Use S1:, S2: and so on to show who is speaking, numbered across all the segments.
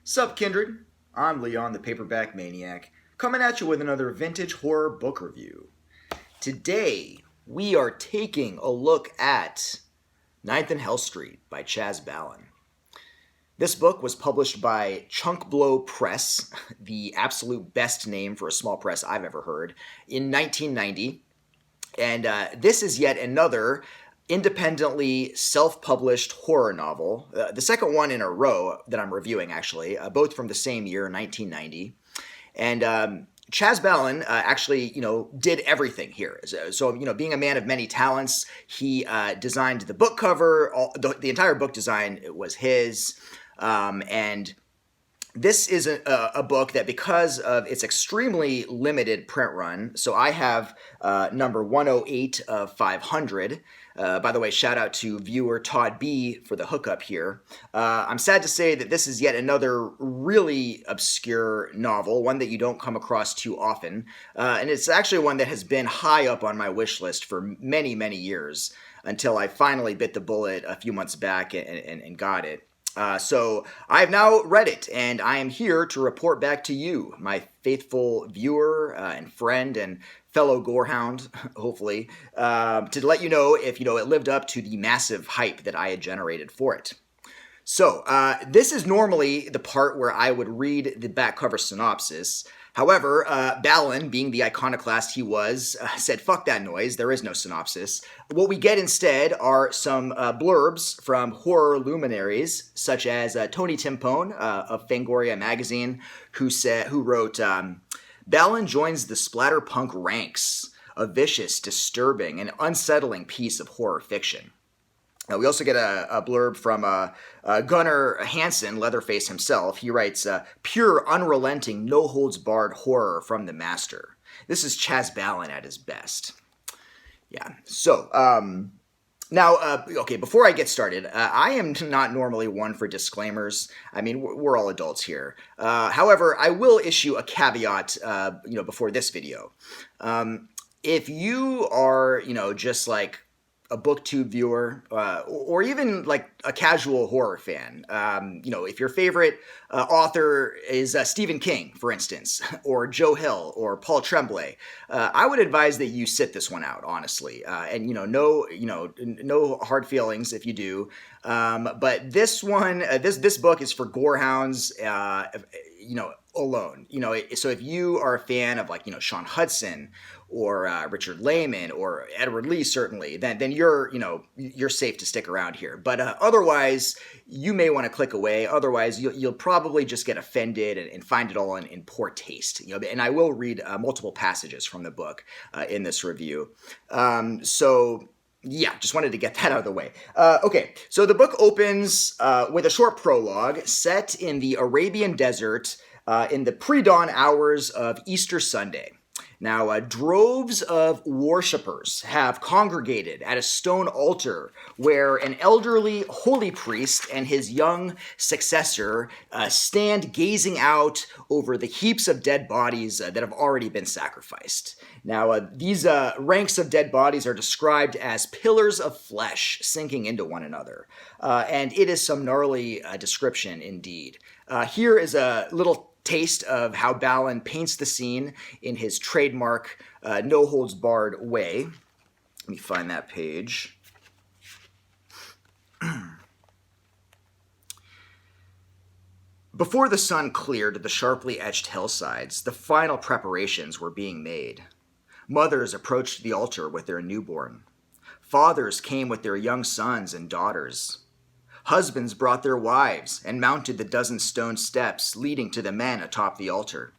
S1: Sup, Kindred? I'm Leon, the Paperback Maniac, coming at you with another vintage horror book review. Today, we are taking a look at Ninth and Hell Street by Chaz Balun. This book was published by Chunkblow Press, the absolute best name for a small press I've ever heard, in 1990. And this is yet another independently self-published horror novel, the second one in a row that I'm reviewing, actually, both from the same year, 1990. And Chaz Balun actually, did everything here. So, being a man of many talents, he designed the book cover. The entire book design was his. And this is a book that, because of its extremely limited print run, so I have number 108 of 500. By the way, shout out to viewer Todd B for the hookup here. I'm sad to say that this is yet another really obscure novel, one that you don't come across too often. And it's actually one that has been high up on my wish list for many, many years until I finally bit the bullet a few months back and got it. So I've now read it, and I am here to report back to you, my faithful viewer and friend and fellow gorehound, hopefully, to let you know if it lived up to the massive hype that I had generated for it. So this is normally the part where I would read the back cover synopsis. However, Balun, being the iconoclast he was, said, fuck that noise, there is no synopsis. What we get instead are some blurbs from horror luminaries, such as Tony Timpone of Fangoria magazine, who wrote, Balun joins the splatterpunk ranks, a vicious, disturbing, and unsettling piece of horror fiction. We also get a blurb from Gunnar Hansen, Leatherface himself. He writes, pure, unrelenting, no-holds-barred horror from the master. This is Chaz Balun at his best. Yeah, so, now, okay, before I get started, I am not normally one for disclaimers. I mean, we're all adults here. However, I will issue a caveat, before this video. If you are, just like a booktube viewer, or even like a casual horror fan. If your favorite author is Stephen King, for instance, or Joe Hill, or Paul Tremblay, I would advise that you sit this one out, honestly. And no hard feelings if you do. But this one, this book is for gorehounds, alone. So if you are a fan of Sean Hudson, or Richard Lehman, or Edward Lee, certainly, then you're safe to stick around here. But otherwise, you may want to click away. Otherwise, you'll probably just get offended and find it all in poor taste. And I will read multiple passages from the book in this review. Yeah, just wanted to get that out of the way. Okay, so the book opens with a short prologue set in the Arabian desert in the pre-dawn hours of Easter Sunday. Now, droves of worshippers have congregated at a stone altar where an elderly holy priest and his young successor stand gazing out over the heaps of dead bodies that have already been sacrificed. Now, these ranks of dead bodies are described as pillars of flesh sinking into one another. And it is some gnarly description indeed. Here is a little taste of how Balun paints the scene in his trademark no-holds-barred way. Let me find that page. Before the sun cleared the sharply etched hillsides, the final preparations were being made. Mothers approached the altar with their newborn. Fathers came with their young sons and daughters. Husbands brought their wives and mounted the dozen stone steps leading to the men atop the altar.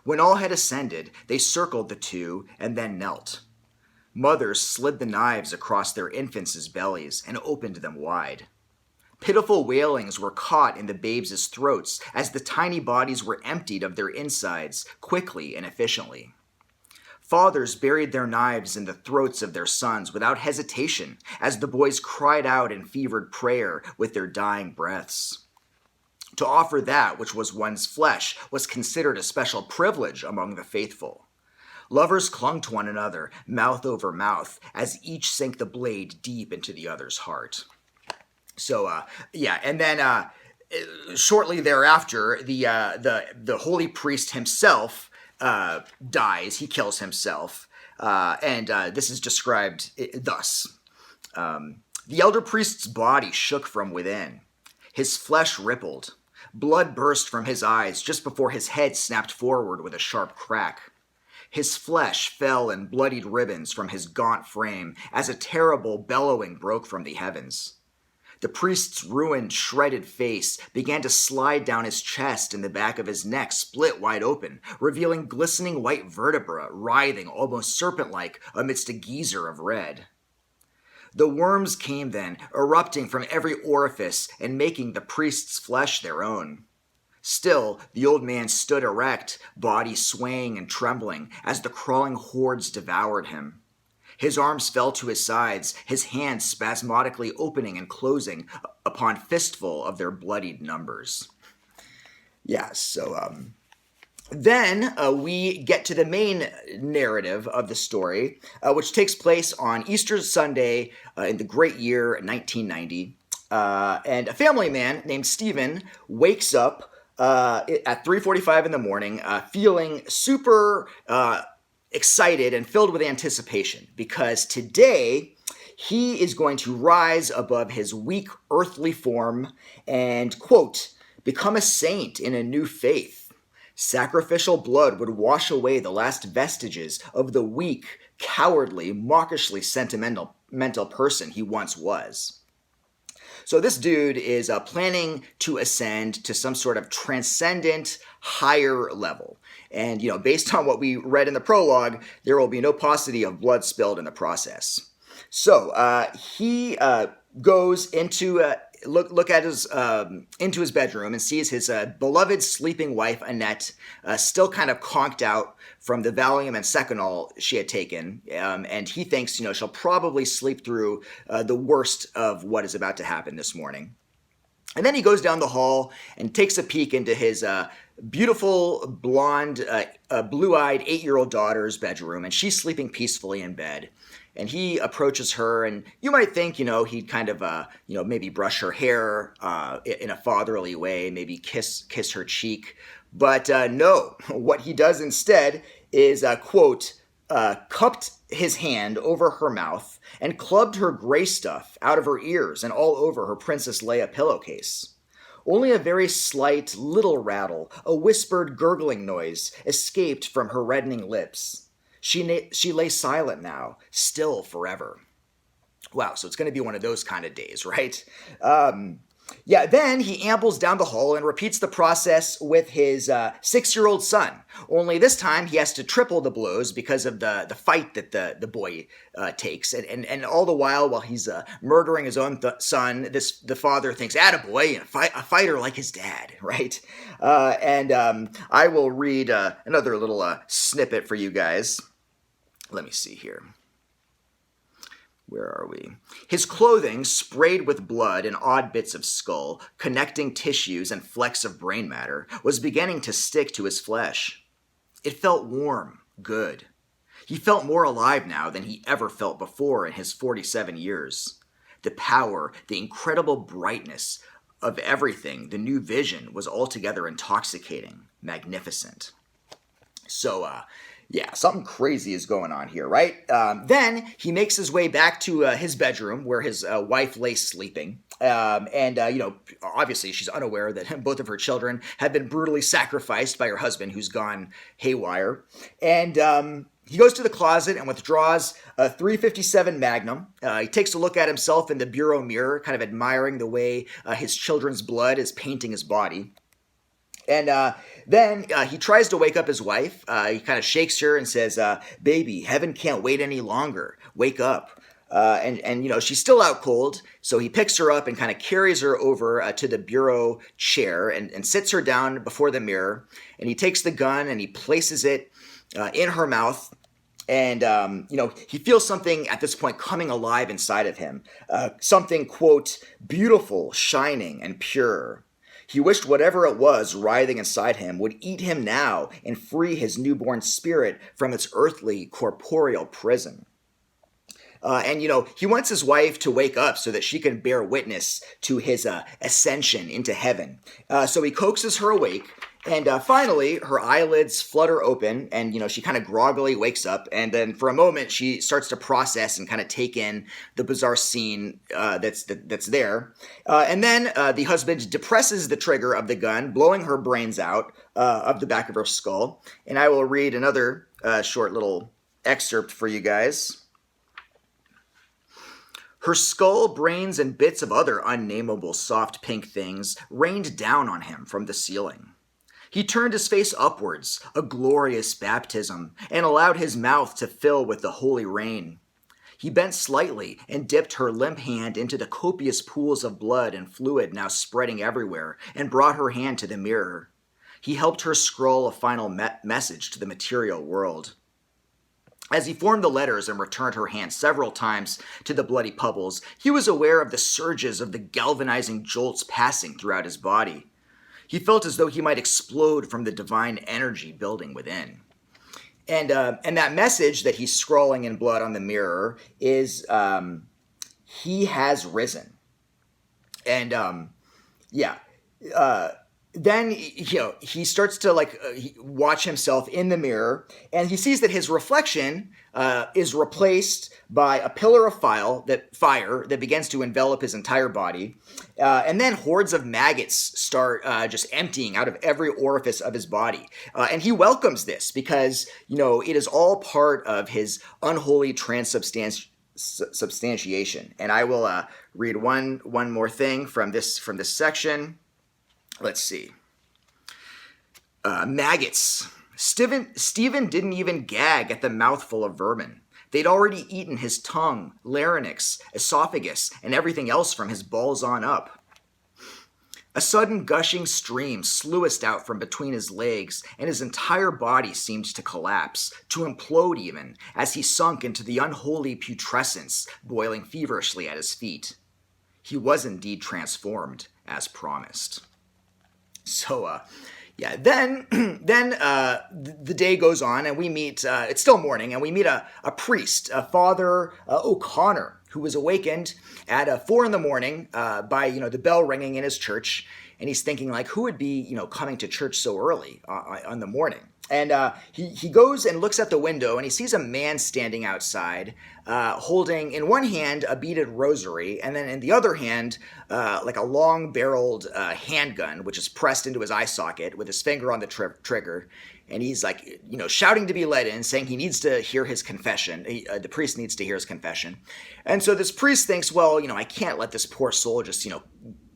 S1: When all had ascended, they circled the two and then knelt. Mothers slid the knives across their infants' bellies and opened them wide. Pitiful wailings were caught in the babes' throats as the tiny bodies were emptied of their insides quickly and efficiently. Fathers buried their knives in the throats of their sons without hesitation as the boys cried out in fevered prayer with their dying breaths. To offer that which was one's flesh was considered a special privilege among the faithful. Lovers clung to one another, mouth over mouth, as each sank the blade deep into the other's heart. So, and then shortly thereafter, the holy priest himself dies. He kills himself, and this is described thus. The elder priest's body shook from within. His flesh rippled. Blood burst from his eyes just before his head snapped forward with a sharp crack. His flesh fell in bloodied ribbons from his gaunt frame as a terrible bellowing broke from the heavens. The priest's ruined, shredded face began to slide down his chest, and the back of his neck split wide open, revealing glistening white vertebra writhing almost serpent-like amidst a geyser of red. The worms came then, erupting from every orifice and making the priest's flesh their own. Still, the old man stood erect, body swaying and trembling, as the crawling hordes devoured him. His arms fell to his sides, his hands spasmodically opening and closing upon fistful of their bloodied numbers. Then we get to the main narrative of the story, which takes place on Easter Sunday in the great year 1990. And a family man named Stephen wakes up at 3:45 in the morning, feeling super excited and filled with anticipation, because today he is going to rise above his weak earthly form and, quote, become a saint in a new faith. Sacrificial blood would wash away the last vestiges of the weak, cowardly, mawkishly sentimental person he once was. So this dude is planning to ascend to some sort of transcendent, higher level. And, based on what we read in the prologue, there will be no paucity of blood spilled in the process. So he goes into look at his into his bedroom and sees his beloved sleeping wife Annette still kind of conked out from the Valium and Seconal she had taken, and he thinks she'll probably sleep through the worst of what is about to happen this morning. And then he goes down the hall and takes a peek into his beautiful, blonde, blue-eyed 8-year-old daughter's bedroom, and she's sleeping peacefully in bed. And he approaches her, and you might think, he'd kind of, maybe brush her hair in a fatherly way, maybe kiss her cheek. But no, what he does instead is, quote, cupped his hand over her mouth and clubbed her gray stuff out of her ears and all over her Princess Leia pillowcase. Only a very slight little rattle, a whispered gurgling noise, escaped from her reddening lips. She lay silent now, still forever. Wow, so it's going to be one of those kind of days, right? Then he ambles down the hall and repeats the process with his 6-year-old son. Only this time he has to triple the blows because of the fight that the boy takes. And all the while he's murdering his own son, the father thinks, attaboy, a fighter like his dad, right? I will read another little snippet for you guys. Let me see here. Where are we? His clothing, sprayed with blood and odd bits of skull, connecting tissues and flecks of brain matter, was beginning to stick to his flesh. It felt warm, good. He felt more alive now than he ever felt before in his 47 years. The power, the incredible brightness of everything, the new vision, was altogether intoxicating, magnificent. So, something crazy is going on here, right? Then he makes his way back to his bedroom where his wife lay sleeping. Obviously she's unaware that both of her children have been brutally sacrificed by her husband, who's gone haywire. And he goes to the closet and withdraws a .357 Magnum. He takes a look at himself in the bureau mirror, kind of admiring the way his children's blood is painting his body. And then he tries to wake up his wife. He kind of shakes her and says, baby, heaven can't wait any longer. Wake up. And she's still out cold. So he picks her up and kind of carries her over to the bureau chair and sits her down before the mirror. And he takes the gun and he places it in her mouth. And, he feels something at this point coming alive inside of him. Something, quote, beautiful, shining, and pure. He wished whatever it was writhing inside him would eat him now and free his newborn spirit from its earthly, corporeal prison. And, he wants his wife to wake up so that she can bear witness to his ascension into heaven. So he coaxes her awake. And finally, her eyelids flutter open, and she kind of groggily wakes up. And then, for a moment, she starts to process and kind of take in the bizarre scene that's there. And then the husband depresses the trigger of the gun, blowing her brains out of the back of her skull. And I will read another short little excerpt for you guys. Her skull, brains, and bits of other unnameable soft pink things rained down on him from the ceiling. He turned his face upwards, a glorious baptism, and allowed his mouth to fill with the holy rain. He bent slightly and dipped her limp hand into the copious pools of blood and fluid now spreading everywhere, and brought her hand to the mirror. He helped her scroll a final message to the material world. As he formed the letters and returned her hand several times to the bloody puddles, he was aware of the surges of the galvanizing jolts passing throughout his body. He felt as though he might explode from the divine energy building within. And that message that he's scrawling in blood on the mirror is, he has risen. And, then, he starts to watch himself in the mirror, and he sees that his reflection is replaced by a pillar of fire that begins to envelop his entire body. And then hordes of maggots start just emptying out of every orifice of his body. And he welcomes this because, it is all part of his unholy transubstantiation. And I will read one more thing from this section. Let's see. Maggots. Stephen didn't even gag at the mouthful of vermin. They'd already eaten his tongue, larynx, esophagus, and everything else from his balls on up. A sudden gushing stream sluiced out from between his legs, and his entire body seemed to collapse, to implode even, as he sunk into the unholy putrescence boiling feverishly at his feet. He was indeed transformed, as promised. So, then the day goes on, and we meet, it's still morning, and we meet a priest, Father O'Connor, who was awakened at 4 a.m. by, the bell ringing in his church, and he's thinking, who would be, coming to church so early on the morning? And he goes and looks at the window, and he sees a man standing outside, holding in one hand a beaded rosary, and then in the other hand, a long-barreled handgun, which is pressed into his eye socket with his finger on the trigger. And he's shouting to be let in, saying he needs to hear his confession. The priest needs to hear his confession. And so this priest thinks, well, I can't let this poor soul just,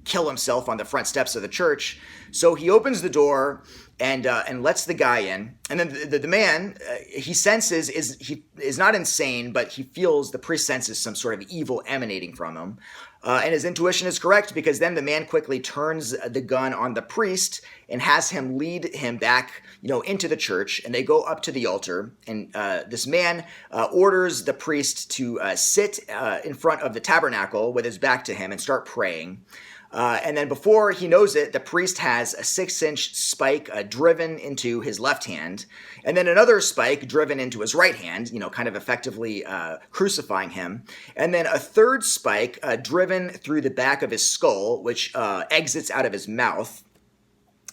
S1: kill himself on the front steps of the church. So he opens the door and lets the guy in. And then the man, he senses, he is not insane, but he feels, the priest senses some sort of evil emanating from him. And his intuition is correct, because then the man quickly turns the gun on the priest and has him lead him back, into the church. And they go up to the altar. And this man orders the priest to sit in front of the tabernacle with his back to him and start praying. And then before he knows it, the priest has a 6-inch spike driven into his left hand, and then another spike driven into his right hand, kind of effectively crucifying him. And then a third spike driven through the back of his skull, which exits out of his mouth.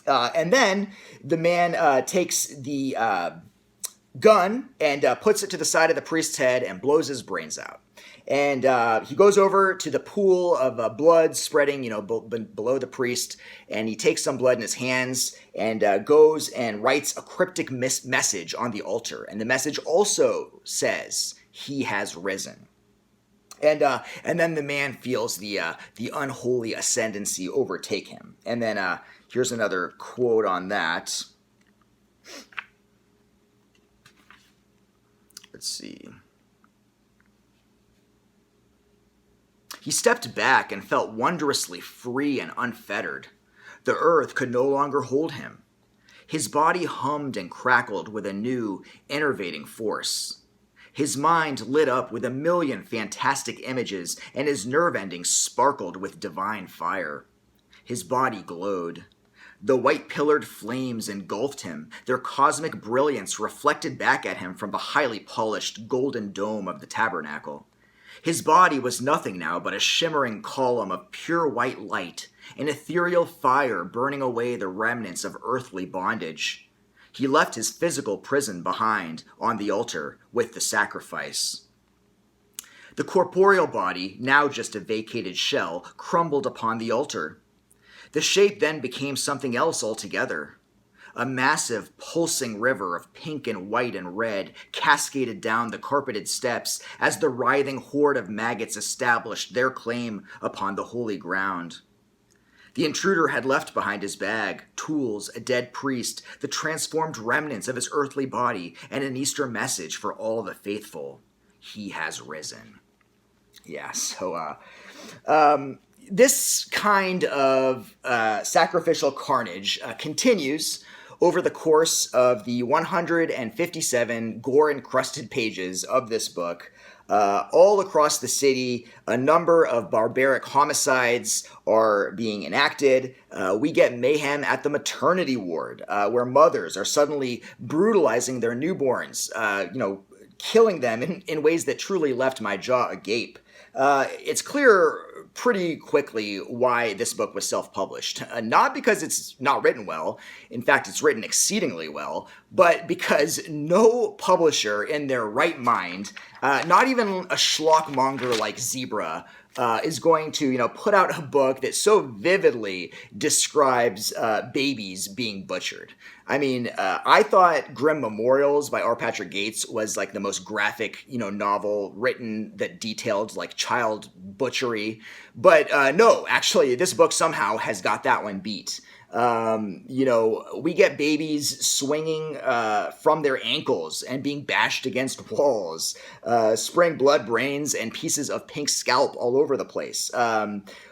S1: And then the man takes the gun and puts it to the side of the priest's head and blows his brains out. And he goes over to the pool of blood spreading, below the priest, and he takes some blood in his hands and goes and writes a cryptic message on the altar. And the message also says, "He has risen." And then the man feels the unholy ascendancy overtake him. And then here's another quote on that. Let's see. He stepped back and felt wondrously free and unfettered. The earth could no longer hold him. His body hummed and crackled with a new, enervating force. His mind lit up with a million fantastic images, and his nerve endings sparkled with divine fire. His body glowed. The white-pillared flames engulfed him, their cosmic brilliance reflected back at him from the highly polished golden dome of the tabernacle. His body was nothing now but a shimmering column of pure white light, an ethereal fire burning away the remnants of earthly bondage. He left his physical prison behind on the altar with the sacrifice. The corporeal body, now just a vacated shell, crumbled upon the altar. The shape then became something else altogether. A massive, pulsing river of pink and white and red cascaded down the carpeted steps as the writhing horde of maggots established their claim upon the holy ground. The intruder had left behind his bag, tools, a dead priest, the transformed remnants of his earthly body, and an Easter message for all the faithful. He has risen. Yeah, so this kind of sacrificial carnage continues over the course of the 157 gore-encrusted pages of this book. All across the city, a number of barbaric homicides are being enacted. We get mayhem at the maternity ward, where mothers are suddenly brutalizing their newborns, killing them in ways that truly left my jaw agape. It's clear pretty quickly why this book was self-published. Not because it's not written well, in fact, it's written exceedingly well, but because no publisher in their right mind, not even a schlockmonger like Zebra, is going to, put out a book that so vividly describes babies being butchered. I mean, I thought Grim Memorials by R. Patrick Gates was like the most graphic, novel written that detailed like child butchery. But no, actually, this book somehow has got that one beat. We get babies swinging from their ankles and being bashed against walls, spraying blood brains and pieces of pink scalp all over the place.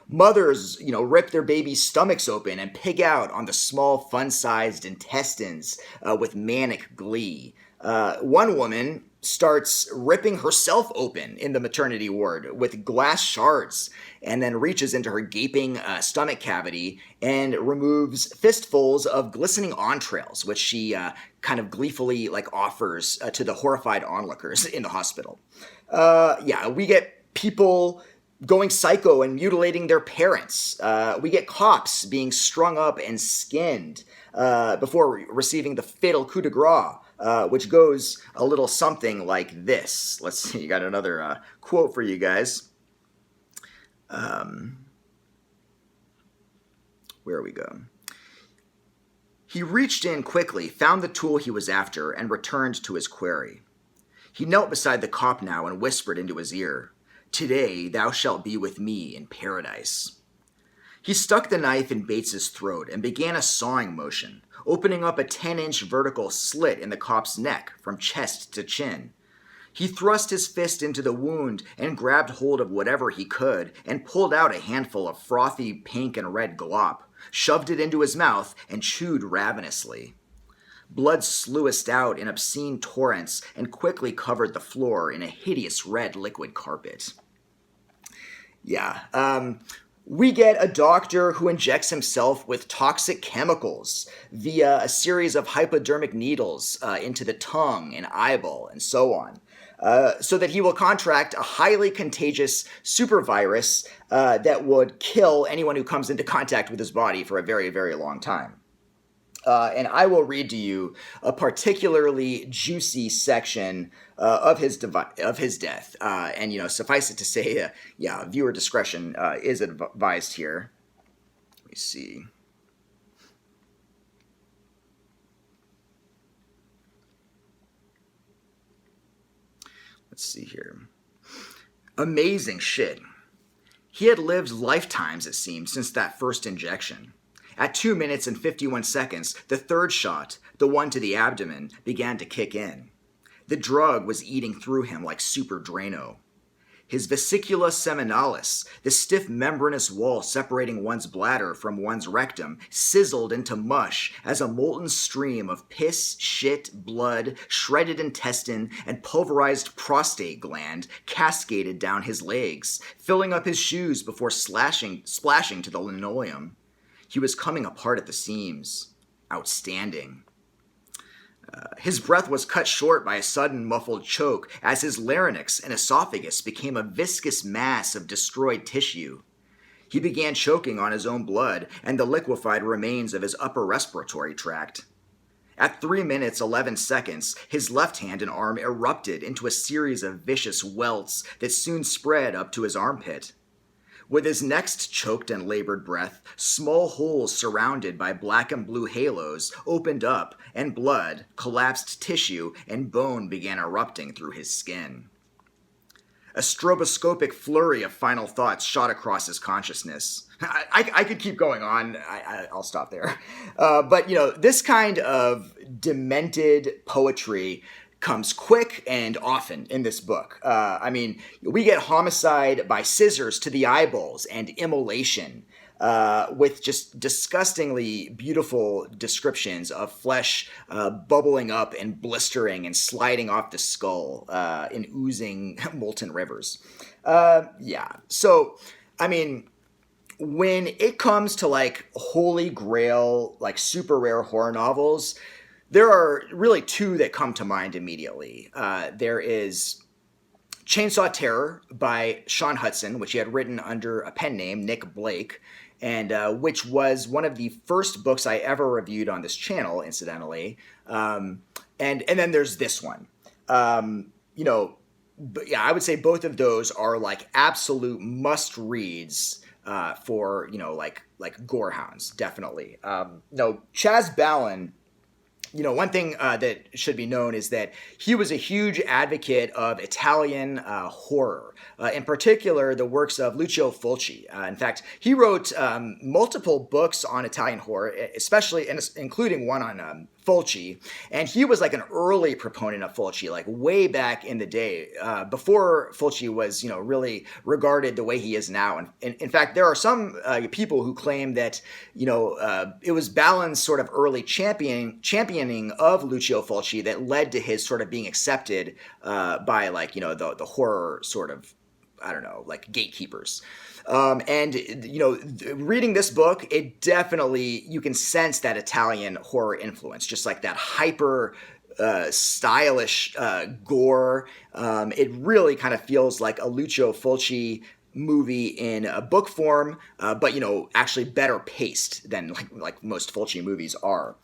S1: Mothers, rip their babies' stomachs open and pig out on the small, fun-sized intestines with manic glee. One woman starts ripping herself open in the maternity ward with glass shards and then reaches into her gaping stomach cavity and removes fistfuls of glistening entrails, which she kind of gleefully offers to the horrified onlookers in the hospital. We get people going psycho and mutilating their parents. We get cops being strung up and skinned before receiving the fatal coup de grace, which goes a little something like this. Let's see, you got another quote for you guys. Where we go. He reached in quickly, found the tool he was after, and returned to his quarry. He knelt beside the cop now and whispered into his ear, "Today thou shalt be with me in paradise." He stuck the knife in Bates's throat and began a sawing motion, opening up a 10-inch vertical slit in the cop's neck from chest to chin. He thrust his fist into the wound and grabbed hold of whatever he could and pulled out a handful of frothy pink and red glop, shoved it into his mouth, and chewed ravenously. Blood sluiced out in obscene torrents and quickly covered the floor in a hideous red liquid carpet. We get a doctor who injects himself with toxic chemicals via a series of hypodermic needles into the tongue and eyeball and so on, so that he will contract a highly contagious supervirus that would kill anyone who comes into contact with his body for a very, very long time. And I will read to you a particularly juicy section of his death. And suffice it to say, viewer discretion is advised here. Let me see. Let's see here. Amazing shit. He had lived lifetimes, it seemed, since that first injection. At 2 minutes and 51 seconds, the third shot, the one to the abdomen, began to kick in. The drug was eating through him like super Drano. His vesicula seminalis, the stiff membranous wall separating one's bladder from one's rectum, sizzled into mush as a molten stream of piss, shit, blood, shredded intestine, and pulverized prostate gland cascaded down his legs, filling up his shoes before splashing to the linoleum. He was coming apart at the seams. Outstanding. His breath was cut short by a sudden muffled choke as his larynx and esophagus became a viscous mass of destroyed tissue. He began choking on his own blood and the liquefied remains of his upper respiratory tract. At 3 minutes 11 seconds, his left hand and arm erupted into a series of vicious welts that soon spread up to his armpit. With his next choked and labored breath, small holes surrounded by black and blue halos opened up, and blood, collapsed tissue, and bone began erupting through his skin. A stroboscopic flurry of final thoughts shot across his consciousness. I could keep going on. I'll stop there. But, this kind of demented poetry comes quick and often in this book. We get homicide by scissors to the eyeballs and immolation, with just disgustingly beautiful descriptions of flesh bubbling up and blistering and sliding off the skull in oozing molten rivers. When it comes to like holy grail, like super rare horror novels, there are really two that come to mind immediately. There is Chainsaw Terror by Sean Hudson, which he had written under a pen name, Nick Blake, and which was one of the first books I ever reviewed on this channel, incidentally. And then there's this one. I would say both of those are like absolute must reads for like gorehounds, definitely. Chaz Balun. One thing that should be known is that he was a huge advocate of Italian horror, in particular the works of Lucio Fulci. In fact, he wrote multiple books on Italian horror, especially including one on Fulci, and he was like an early proponent of Fulci, like way back in the day, before Fulci was, really regarded the way he is now. And in fact, there are some people who claim that, it was Balun's sort of early championing of Lucio Fulci that led to his sort of being accepted by the horror sort of, gatekeepers. Reading this book, it definitely, you can sense that Italian horror influence, just like that hyper stylish gore. It really kind of feels like a Lucio Fulci movie in a book form, but actually better paced than like most Fulci movies are.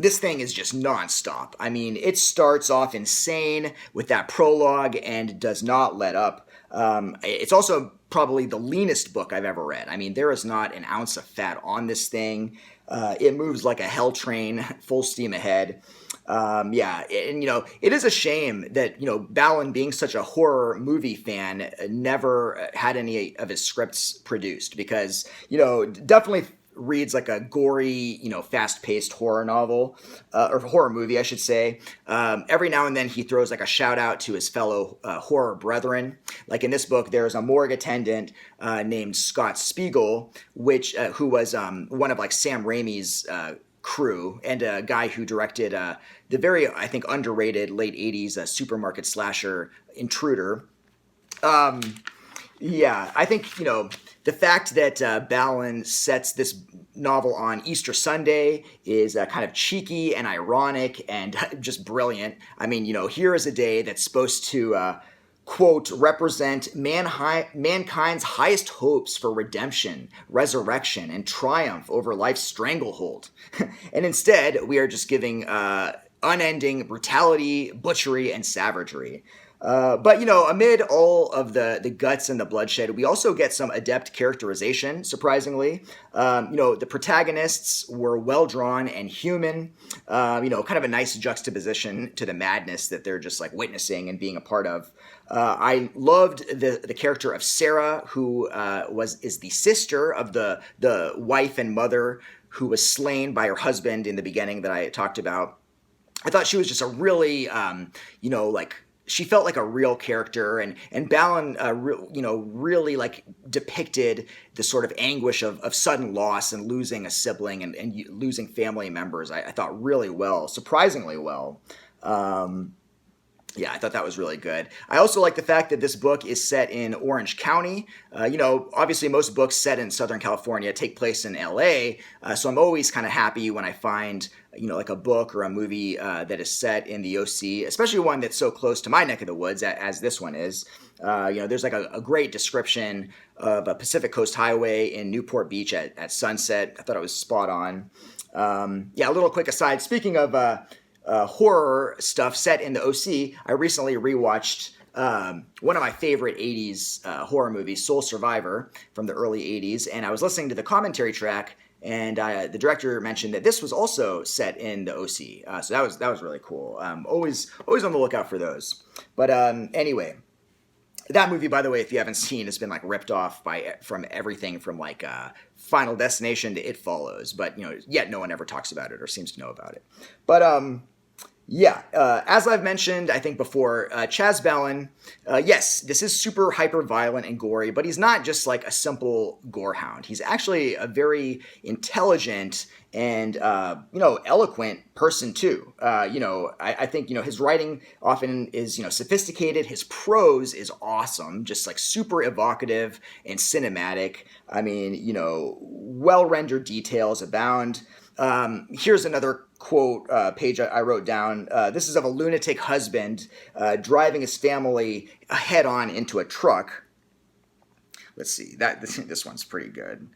S1: This thing is just nonstop. It starts off insane with that prologue and does not let up. It's also probably the leanest book I've ever read. There is not an ounce of fat on this thing. It moves like a hell train, full steam ahead. It is a shame that, Balun, being such a horror movie fan, never had any of his scripts produced because, definitely reads like a gory, fast-paced horror novel, or horror movie, I should say. Every now and then he throws like a shout out to his fellow horror brethren. Like in this book, there's a morgue attendant named Scott Spiegel, who was one of like Sam Raimi's crew and a guy who directed the very, I think, underrated late 80s supermarket slasher Intruder. I think, the fact that Balun sets this novel on Easter Sunday is kind of cheeky and ironic and just brilliant. Here is a day that's supposed to, quote, represent mankind's highest hopes for redemption, resurrection, and triumph over life's stranglehold. And instead, we are just giving unending brutality, butchery, and savagery. But amid all of the guts and the bloodshed, we also get some adept characterization, surprisingly. The protagonists were well-drawn and human, kind of a nice juxtaposition to the madness that they're just like witnessing and being a part of. I loved the character of Sarah, who is the sister of the wife and mother who was slain by her husband in the beginning that I talked about. I thought she was just a really, she felt like a real character, and Balun, really like depicted the sort of anguish of sudden loss and losing a sibling and losing family members. I thought really well, surprisingly well. I thought that was really good. I also like the fact that this book is set in Orange County. Obviously most books set in Southern California take place in LA, so I'm always kind of happy when I find, like a book or a movie that is set in the OC, especially one that's so close to my neck of the woods as this one is. There's like a great description of a Pacific Coast Highway in Newport Beach at sunset. I thought it was spot on. A little quick aside. Speaking of horror stuff set in the OC, I recently rewatched one of my favorite 80s horror movies, Soul Survivor, from the early 80s, and I was listening to the commentary track, and the director mentioned that this was also set in the OC, so that was really cool. Always on the lookout for those. But anyway, that movie, by the way, if you haven't seen, has been like ripped off from everything from like Final Destination to It Follows, but yet no one ever talks about it or seems to know about it. But as I've mentioned, I think before, Chaz Balun, yes, this is super hyper violent and gory, but he's not just like a simple gorehound. He's actually a very intelligent and eloquent person too. I think his writing often is sophisticated. His prose is awesome, just like super evocative and cinematic. I mean, well rendered details abound. Here's another quote page I wrote down. This is of a lunatic husband driving his family head on into a truck. Let's see, this one's pretty good.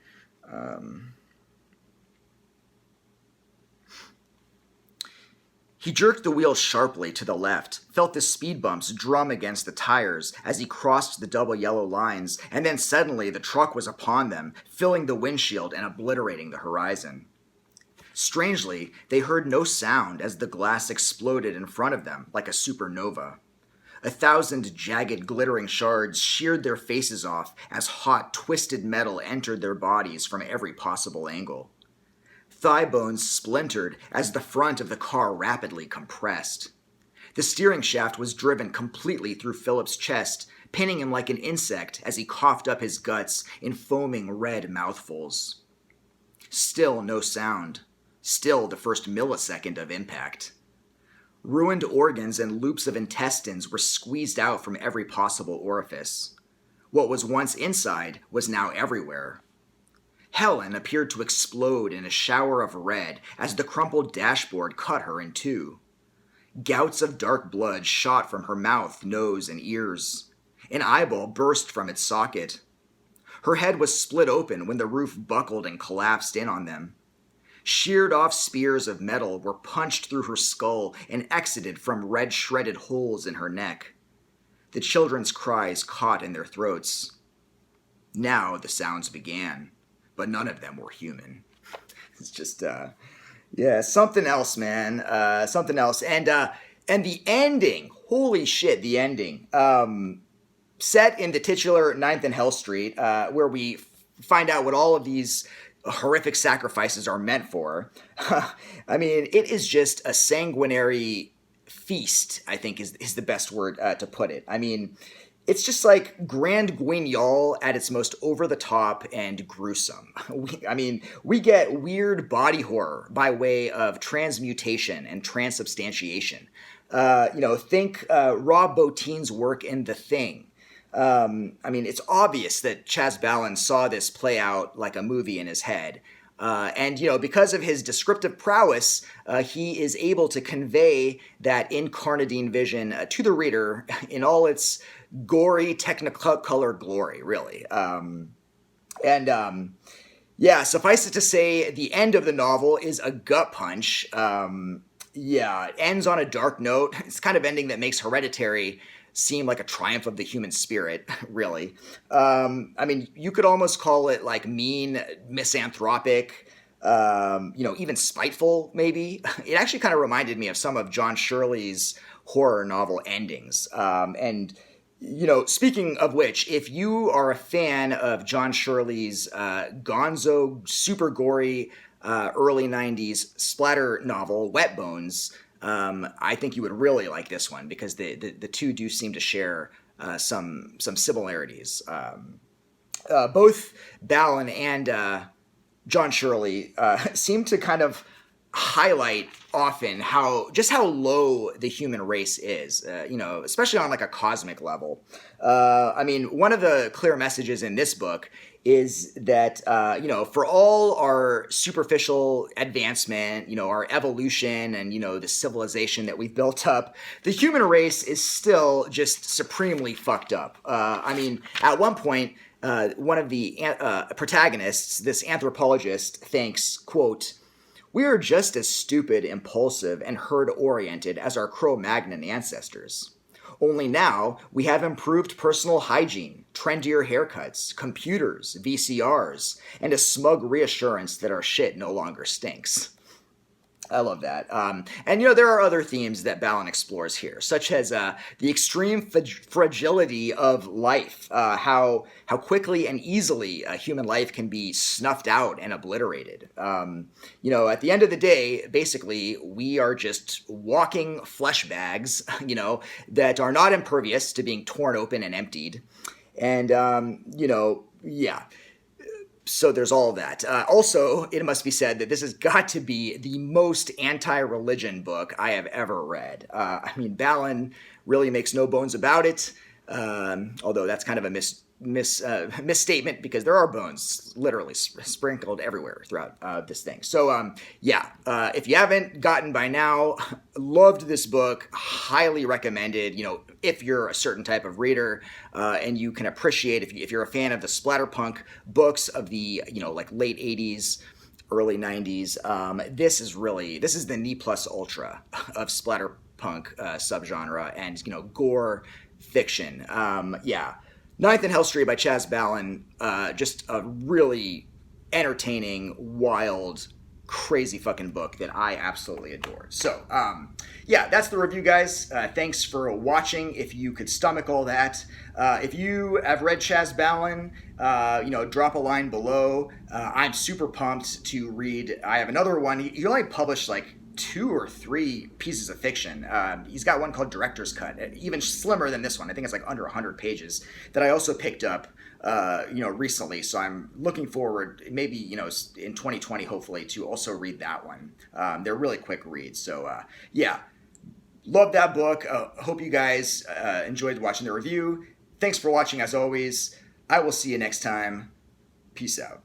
S1: He jerked the wheel sharply to the left, felt the speed bumps drum against the tires as he crossed the double yellow lines, and then suddenly the truck was upon them, filling the windshield and obliterating the horizon. Strangely, they heard no sound as the glass exploded in front of them like a supernova. 1,000 jagged, glittering shards sheared their faces off as hot, twisted metal entered their bodies from every possible angle. Thigh bones splintered as the front of the car rapidly compressed. The steering shaft was driven completely through Philip's chest, pinning him like an insect as he coughed up his guts in foaming red mouthfuls. Still no sound. Still the first millisecond of impact. Ruined organs and loops of intestines were squeezed out from every possible orifice. What was once inside was now everywhere. Helen appeared to explode in a shower of red as the crumpled dashboard cut her in two. Gouts of dark blood shot from her mouth, nose, and ears. An eyeball burst from its socket. Her head was split open when the roof buckled and collapsed in on them. Sheared off spears of metal were punched through her skull and exited from red shredded holes in her neck. The children's cries caught in their throats. Now the sounds began, but none of them were human. It's just, something else, man. Something else. And the ending, holy shit, the ending. Set in the titular 9th and Hell Street, where we find out what all of these horrific sacrifices are meant for. I mean, it is just a sanguinary feast, I think is the best word to put it. I mean, it's just like Grand Guignol at its most over-the-top and gruesome. We get weird body horror by way of transmutation and transubstantiation. Think Rob Bottin's work in The Thing. It's obvious that Chaz Balun saw this play out like a movie in his head. Because of his descriptive prowess, he is able to convey that incarnadine vision to the reader in all its gory technicolor glory, really. Suffice it to say, the end of the novel is a gut punch. It ends on a dark note. It's the kind of ending that makes Hereditary seem like a triumph of the human spirit, really. You could almost call it like mean, misanthropic, even spiteful, maybe. It actually kind of reminded me of some of John Shirley's horror novel endings. Speaking of which, if you are a fan of John Shirley's gonzo, super gory, early 90s splatter novel, Wet Bones, I think you would really like this one because the two do seem to share some similarities. Both Balun and John Shirley seem to kind of highlight often how low the human race is, especially on like a cosmic level. One of the clear messages in this book is that, for all our superficial advancement, our evolution and, the civilization that we've built up, the human race is still just supremely fucked up. At one point, one of the protagonists, this anthropologist, thinks, quote, "We are just as stupid, impulsive, and herd-oriented as our Cro-Magnon ancestors. Only now we have improved personal hygiene, trendier haircuts, computers, VCRs, and a smug reassurance that our shit no longer stinks." I love that. There are other themes that Balun explores here, such as the extreme fragility of life, how quickly and easily human life can be snuffed out and obliterated. At the end of the day, basically, we are just walking flesh bags, that are not impervious to being torn open and emptied. And, yeah. So there's all of that. Also, it must be said that this has got to be the most anti-religion book I have ever read. Balun really makes no bones about it, although that's kind of a misstatement because there are bones literally sprinkled everywhere throughout this thing. So, if you haven't gotten by now, loved this book, highly recommended, if you're a certain type of reader and you can appreciate, if you're a fan of the splatterpunk books of the, late 80s, early 90s, this is the ne plus ultra of splatterpunk subgenre and, gore fiction. Ninth and Hell Street by Chaz Balun, just a really entertaining, wild, crazy fucking book that I absolutely adore. So, that's the review, guys. Thanks for watching. If you could stomach all that. If you have read Chaz Balun, drop a line below. I'm super pumped to read. I have another one. He only published 2 or 3 pieces of fiction. He's got one called Director's Cut, even slimmer than this one. I think it's under 100 pages that I also picked up, recently. So I'm looking forward, maybe, in 2020, hopefully, to also read that one. They're really quick reads. So, love that book. Hope you guys enjoyed watching the review. Thanks for watching, as always. I will see you next time. Peace out.